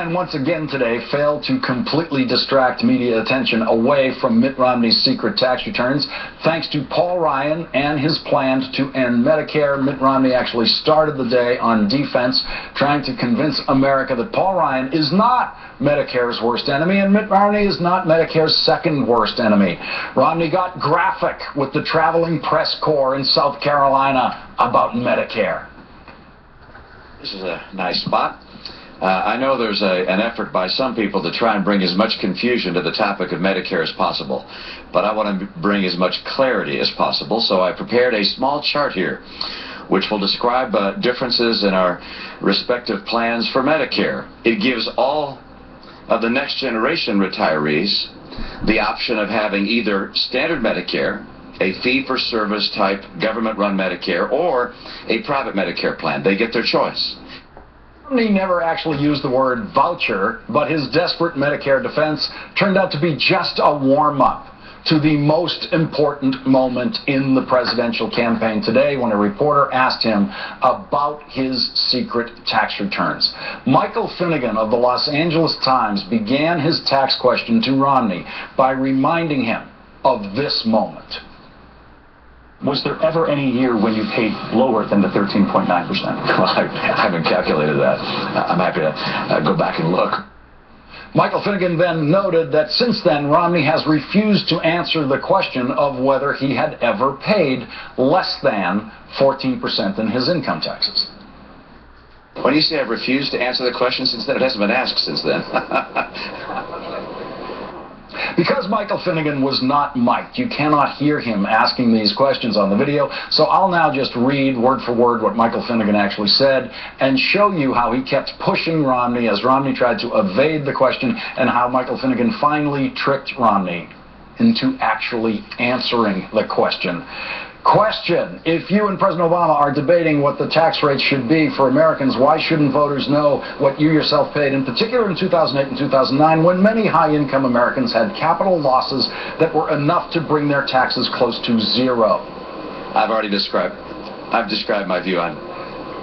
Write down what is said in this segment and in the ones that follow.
Ryan once again today failed to completely distract media attention away from Mitt Romney's secret tax returns. Thanks to Paul Ryan and his plan to end Medicare, Mitt Romney actually started the day on defense, trying to convince America that Paul Ryan is not Medicare's worst enemy, and Mitt Romney is not Medicare's second worst enemy. Romney got graphic with the traveling press corps in South Carolina about Medicare. This is a nice spot. I know there's an effort by some people to try and bring as much confusion to the topic of Medicare as possible, but I want to bring as much clarity as possible, so I prepared a small chart here which will describe differences in our respective plans for Medicare. It gives all of the next generation retirees the option of having either standard Medicare, a fee-for-service type government-run Medicare, or a private Medicare plan. They get their choice. Romney never actually used the word voucher, but his desperate Medicare defense turned out to be just a warm-up to the most important moment in the presidential campaign today, when a reporter asked him about his secret tax returns. Michael Finnegan of the Los Angeles Times began his tax question to Romney by reminding him of this moment. Was there ever any year when you paid lower than the 13.9%? Well, I haven't calculated that. I'm happy to go back and look. Michael Finnegan then noted that since then, Romney has refused to answer the question of whether he had ever paid less than 14% in his income taxes. When you say I've refused to answer the question since then, it hasn't been asked since then. Because Michael Finnegan was not mic'd, you cannot hear him asking these questions on the video, so I'll now just read word for word what Michael Finnegan actually said and show you how he kept pushing Romney as Romney tried to evade the question, and how Michael Finnegan finally tricked Romney into actually answering the question. Question: if you and President Obama are debating what the tax rate should be for Americans, why shouldn't voters know what you yourself paid, in particular in 2008 and 2009, when many high-income Americans had capital losses that were enough to bring their taxes close to zero? I've described my view on.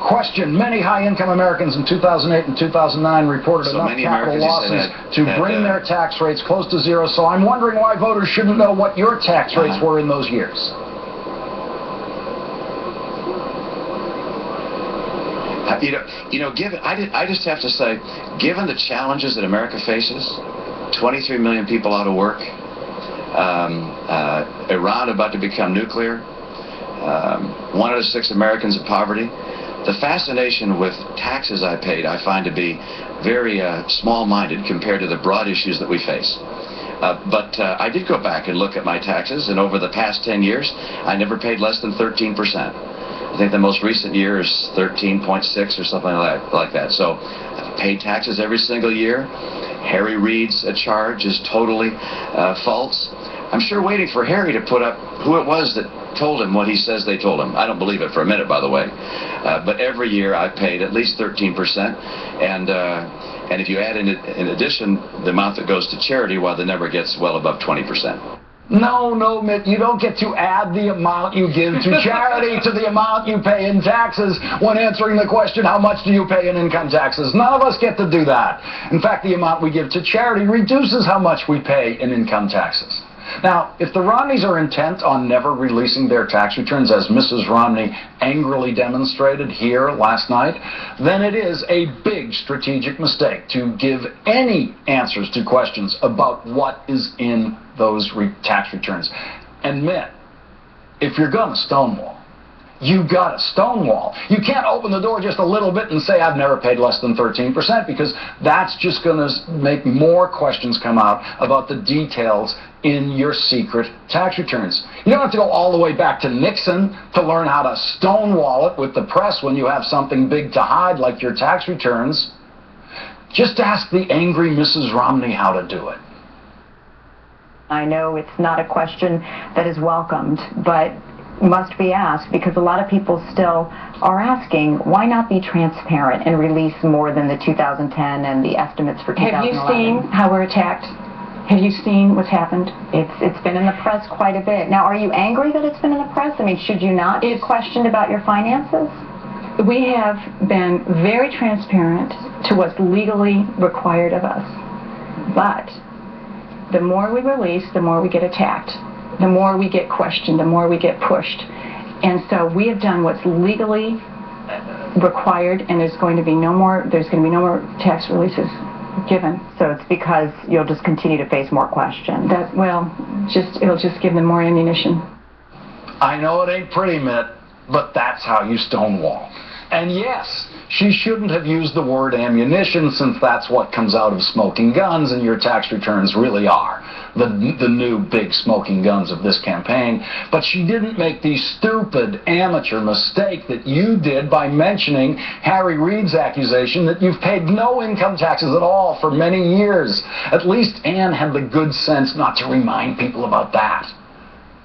Question: many high-income Americans in 2008 and 2009 reported enough capital losses to bring their tax rates close to zero, so I'm wondering why voters shouldn't know what your tax rates were in those years. I just have to say, given the challenges that America faces, 23 million people out of work, Iran about to become nuclear, 1 out of 6 Americans in poverty, the fascination with taxes I paid I find to be very small-minded compared to the broad issues that we face. But I did go back and look at my taxes, and over the past 10 years, I never paid less than 13%. I think the most recent year is 13.6 or something like that. So I've paid taxes every single year. Harry Reid's charge is totally false. I'm sure waiting for Harry to put up who it was that told him what he says they told him. I don't believe it for a minute, by the way. But every year I've paid at least 13%. And if you add in addition the amount that goes to charity, well, the number gets well above 20%. No, Mitt, you don't get to add the amount you give to charity to the amount you pay in taxes when answering the question, how much do you pay in income taxes? None of us get to do that. In fact, the amount we give to charity reduces how much we pay in income taxes. Now, if the Romneys are intent on never releasing their tax returns, as Mrs. Romney angrily demonstrated here last night, then it is a big strategic mistake to give any answers to questions about what is in those tax returns. And Mitt, if you're going to stonewall, you got to stonewall. You can't open the door just a little bit and say, I've never paid less than 13%, because that's just going to make more questions come out about the details in your secret tax returns. You don't have to go all the way back to Nixon to learn how to stonewall it with the press when you have something big to hide like your tax returns. Just ask the angry Mrs. Romney how to do it. I know it's not a question that is welcomed, but must be asked, because a lot of people still are asking, why not be transparent and release more than the 2010 and the estimates for 2011? Have you seen how we're attacked? Have you seen what's happened? It's been in the press quite a bit. Now, are you angry that it's been in the press? I mean, should you not be questioned about your finances? We have been very transparent to what's legally required of us. But the more we release, the more we get attacked. The more we get questioned, the more we get pushed. And so we have done what's legally required, and there's going to be no more tax releases given. So it's because you'll just continue to face more questions. It'll just give them more ammunition. I know it ain't pretty, Mitt, but that's how you stonewall. And yes, she shouldn't have used the word ammunition, since that's what comes out of smoking guns, and your tax returns really are the new big smoking guns of this campaign. But she didn't make the stupid amateur mistake that you did by mentioning Harry Reid's accusation that you've paid no income taxes at all for many years. At least Ann had the good sense not to remind people about that.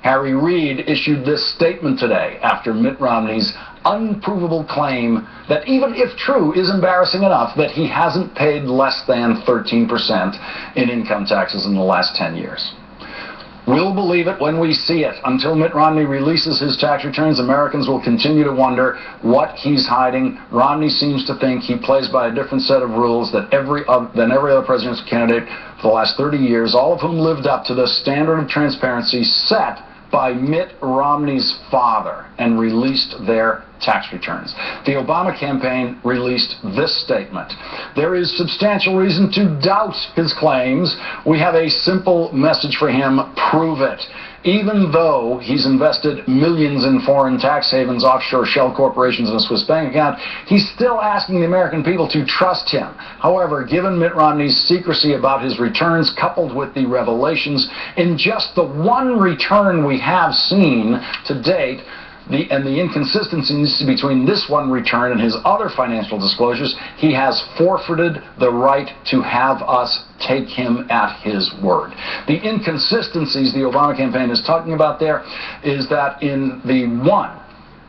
Harry Reid issued this statement today after Mitt Romney's unprovable claim that, even if true, is embarrassing enough, that he hasn't paid less than 13% in income taxes in the last 10 years. We'll believe it when we see it. Until Mitt Romney releases his tax returns, Americans will continue to wonder what he's hiding. Romney seems to think he plays by a different set of rules than every other presidential candidate for the last 30 years, all of whom lived up to the standard of transparency set by Mitt Romney's father and released their tax returns. The Obama campaign released this statement. There is substantial reason to doubt his claims. We have a simple message for him: prove it. Even though he's invested millions in foreign tax havens, offshore shell corporations, and a Swiss bank account, he's still asking the American people to trust him. However, given Mitt Romney's secrecy about his returns, coupled with the revelations in just the one return we have seen to date, and the inconsistencies between this one return and his other financial disclosures, he has forfeited the right to have us take him at his word. The inconsistencies the Obama campaign is talking about there is that in the one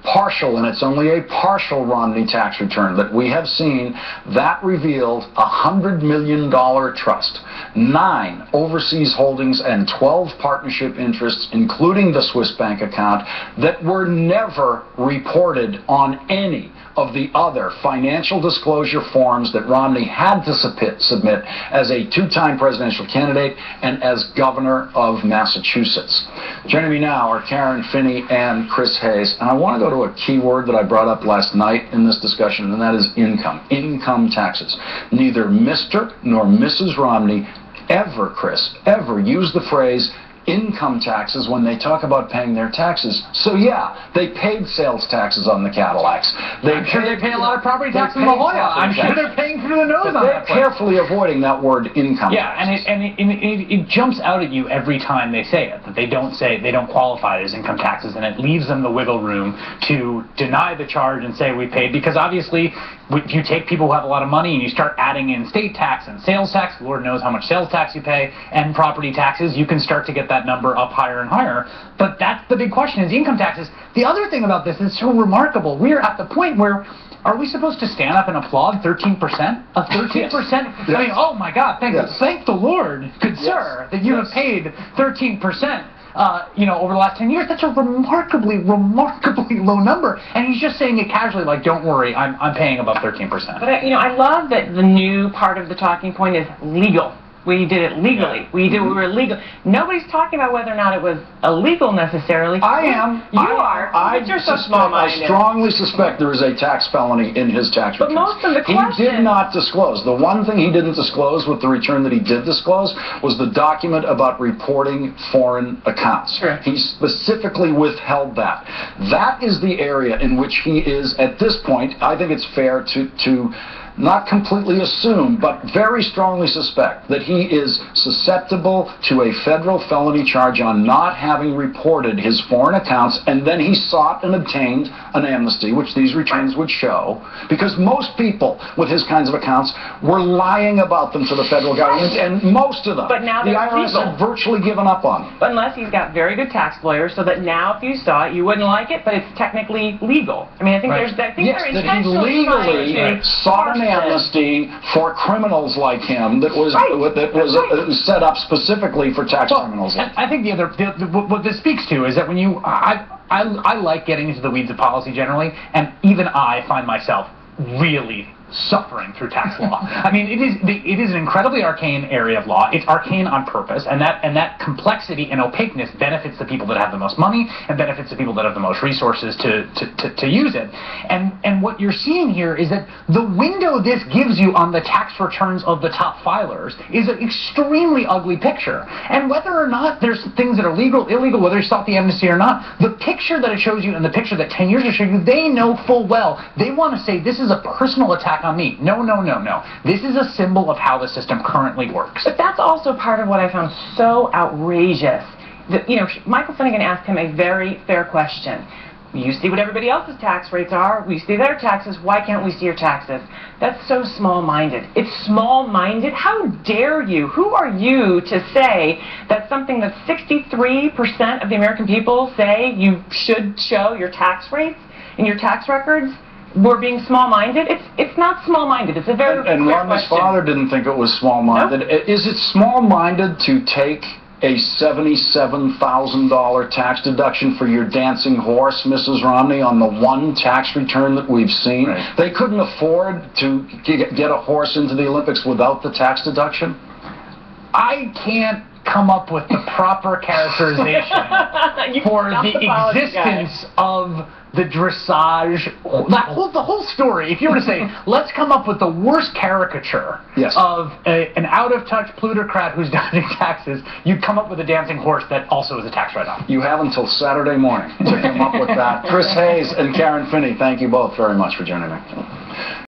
partial, and it's only a partial, Romney tax return that we have seen, that revealed a $100 million trust, 9 overseas holdings, and 12 partnership interests, including the Swiss bank account, that were never reported on any of the other financial disclosure forms that Romney had to submit as a 2-time presidential candidate and as governor of Massachusetts. Joining me now are Karen Finney and Chris Hayes, and I want to go to a key word that I brought up last night in this discussion, and that is income taxes. Neither Mr. nor Mrs. Romney ever, Chris, ever used the phrase income taxes when they talk about paying their taxes. So yeah, they paid sales taxes on the Cadillacs. I'm sure they pay a lot of property tax in La Jolla. I'm sure they're paying through the nose on that. They're carefully avoiding that word income taxes. And it jumps out at you every time they say it, that they don't qualify as income taxes, and it leaves them the wiggle room to deny the charge and say we paid, because obviously if you take people who have a lot of money and you start adding in state tax and sales tax, Lord knows how much sales tax you pay, and property taxes, you can start to get that number up higher and higher. But that's the big question, is income taxes. The other thing about this is so remarkable. We're at the point where, are we supposed to stand up and applaud 13%? A 13%? Yes. I mean, oh my God, thank the Lord, good sir, that you have paid 13%. Over the last 10 years. That's a remarkably low number. And he's just saying it casually, like, don't worry, I'm paying about 13%. But I love that the new part of the talking point is legal. We did it legally. Yeah. We were legal. Nobody's talking about whether or not it was illegal necessarily. I am. You are. But you're so small-minded. I strongly suspect there is a tax felony in his tax return. But most of the questions... He did not disclose. The one thing he didn't disclose with the return that he did disclose was the document about reporting foreign accounts. Sure. He specifically withheld that. That is the area in which he is, at this point, I think it's fair to not completely assume, but very strongly suspect that he is susceptible to a federal felony charge on not having reported his foreign accounts, and then he sought and obtained an amnesty, which these returns would show, because most people with his kinds of accounts were lying about them to the federal government, and most of them, but now the IRS had virtually given up on them. But unless he's got very good tax lawyers, so that now if you saw it, you wouldn't like it, but it's technically legal. I mean, I think Yes, that he legally sought an amnesty for criminals like him that was set up specifically for tax criminals. I think what this speaks to is that when you, I like getting into the weeds of policy generally, and even I find myself really suffering through tax law. I mean, it is an incredibly arcane area of law. It's arcane on purpose, and that complexity and opaqueness benefits the people that have the most money and benefits the people that have the most resources to use it. And what you're seeing here is that the window this gives you on the tax returns of the top filers is an extremely ugly picture. And whether or not there's things that are legal, illegal, whether you stop the amnesty or not, the picture that it shows you and the picture that 10 years will show you, they know full well. They want to say this is a personal attack on me. No, no, no, no. This is a symbol of how the system currently works. But that's also part of what I found so outrageous. Michael Finnegan asked him a very fair question. You see what everybody else's tax rates are. We see their taxes. Why can't we see your taxes? That's so small-minded. It's small-minded? How dare you? Who are you to say that something that 63% of the American people say you should show your tax rates in your tax records? We're being small-minded? It's not small-minded. It's a very fair question. And Romney's father didn't think it was small-minded. Nope. Is it small-minded to take a $77,000 tax deduction for your dancing horse, Mrs. Romney, on the one tax return that we've seen? Right. They couldn't afford to get a horse into the Olympics without the tax deduction? I can't come up with the proper characterization for the existence of the dressage, the whole story. If you were to say, let's come up with the worst caricature of an out-of-touch plutocrat who's dodging taxes, you'd come up with a dancing horse that also is a tax write-off. You have until Saturday morning to come up with that. Chris Hayes and Karen Finney, thank you both very much for joining me.